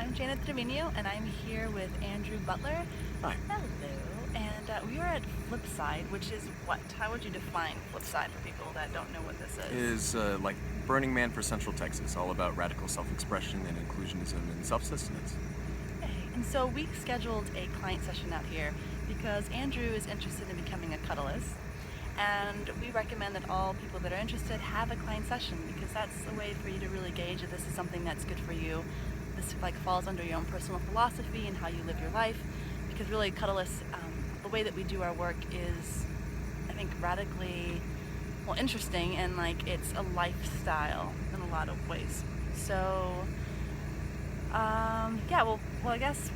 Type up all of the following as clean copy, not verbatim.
I'm Janet Trevino, and I'm here with Andrew Butler. Hi. Hello. And we are at Flipside, which is what? How would you define Flipside for people that don't know what this is? Is like Burning Man for Central Texas, all about radical self-expression and inclusionism and self-sustenance. Okay. And so we scheduled a client session out here because Andrew is interested in becoming a cuddlist. And we recommend that all people that are interested have a client session because that's a way for you to really gauge if this is something that's good for you. This falls under your own personal philosophy and how you live your life. Because really, cuddlists, the way that we do our work is, I think, radically, interesting, and it's a lifestyle in a lot of ways. So, I guess.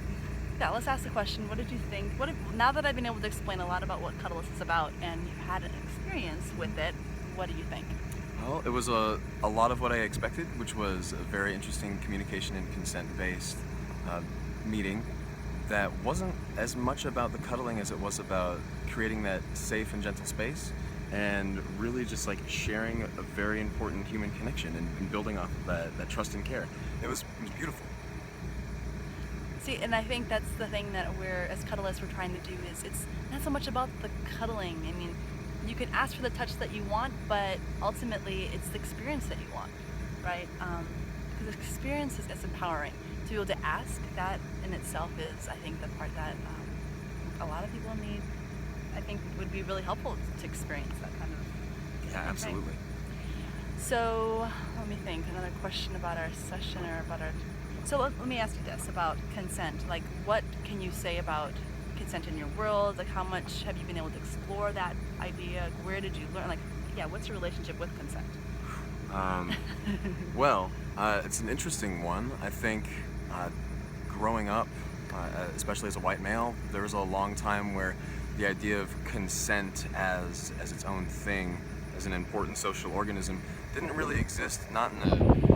Yeah, let's ask the question, what did you think? Now that I've been able to explain a lot about what Cuddlist is about and you've had an experience with it, what do you think? Well, it was a lot of what I expected, which was a very interesting communication and consent-based meeting that wasn't as much about the cuddling as it was about creating that safe and gentle space and really just sharing a very important human connection and building off of that trust and care. It was beautiful. See, and I think that's the thing that as cuddlists, we're trying to do is it's not so much about the cuddling. I mean, you can ask for the touch that you want, but ultimately it's the experience that you want, right? Because the experience is empowering. To be able to ask, that in itself is, I think, the part that a lot of people need, I think, would be really helpful to experience that kind of Yeah, absolutely. thing. So, let me think, another question about our session or about our... So let me ask you this about consent. What can you say about consent in your world? How much have you been able to explore that idea? Where did you learn? What's your relationship with consent? Well, it's an interesting one. I think growing up, especially as a white male, there was a long time where the idea of consent as its own thing, as an important social organism, didn't really exist. Not in a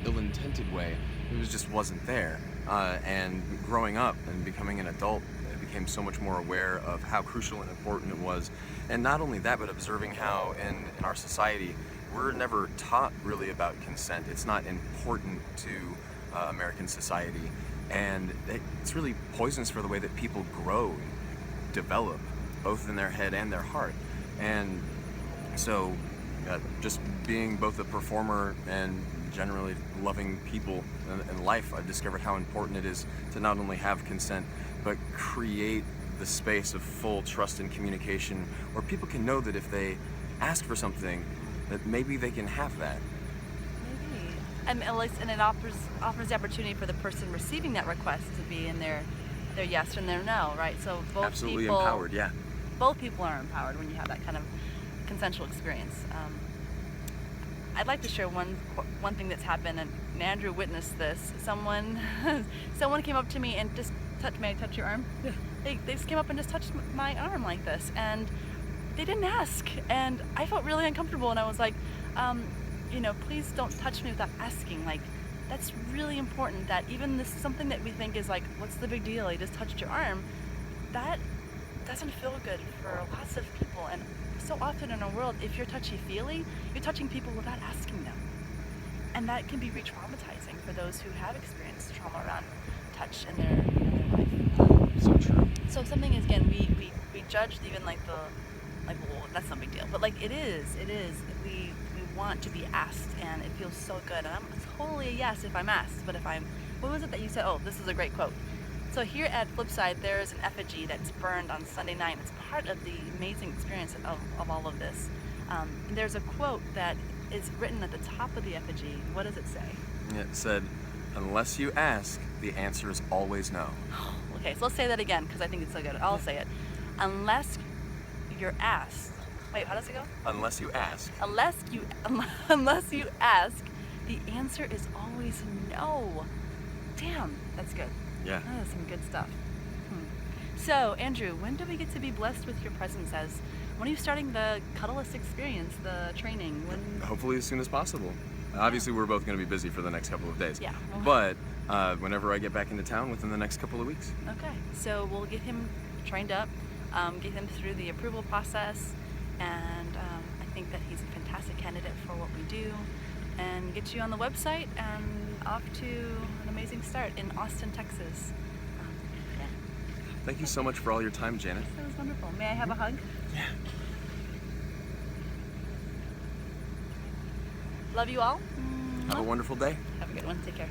ill-intended way. It just wasn't there. And growing up and becoming an adult, I became so much more aware of how crucial and important it was. And not only that, but observing how in our society, we're never taught really about consent. It's not important to American society. And it's really poisonous for the way that people grow and develop, both in their head and their heart. And so just being both a performer and generally loving people in life, I've discovered how important it is to not only have consent, but create the space of full trust and communication where people can know that if they ask for something, that maybe they can have that. Maybe. And it offers the opportunity for the person receiving that request to be in their yes and their no, right? So both Absolutely people, empowered, yeah. Both people are empowered when you have that kind of consensual experience. I'd like to share one thing that's happened, and Andrew witnessed this. Someone came up to me and just touched me. Touch your arm? Yeah. They just came up and just touched my arm like this, and they didn't ask, and I felt really uncomfortable. And I was like, please don't touch me without asking. That's really important. That even this something that we think is what's the big deal? I just touched your arm. That doesn't feel good for lots of people, and so often in our world, if you're touchy-feely, you're touching people without asking them. And that can be re-traumatizing for those who have experienced trauma around touch in their life. So true. So something is, again, we judged even well, that's no big deal. But it is, we want to be asked, and it feels so good. And I'm totally a yes if I'm asked, but what was it that you said? Oh, this is a great quote. So here at Flipside, there's an effigy that's burned on Sunday night. It's part of the amazing experience of all of this. There's a quote that is written at the top of the effigy. What does it say? It said, "Unless you ask, the answer is always no." Okay, so let's say that again because I think it's so good. I'll say it. Unless you're asked. Wait, how does it go? Unless you ask. Unless you ask, the answer is always no. Damn, that's good. Yeah. That's some good stuff. So, Andrew, when do we get to be blessed with your presence? When are you starting the Cuddlist experience, the training? Hopefully as soon as possible. Obviously, we're both going to be busy for the next couple of days. Yeah. But whenever I get back into town within the next couple of weeks. Okay. So we'll get him trained up, get him through the approval process, and I think that he's a fantastic candidate for what we do. and get you on the website and off to an amazing start in Austin, Texas. Yeah, Thank you so much for all your time, Janet. that was wonderful. May I have a hug? Yeah. Love you all. Have a wonderful day. Have a good one. Take care.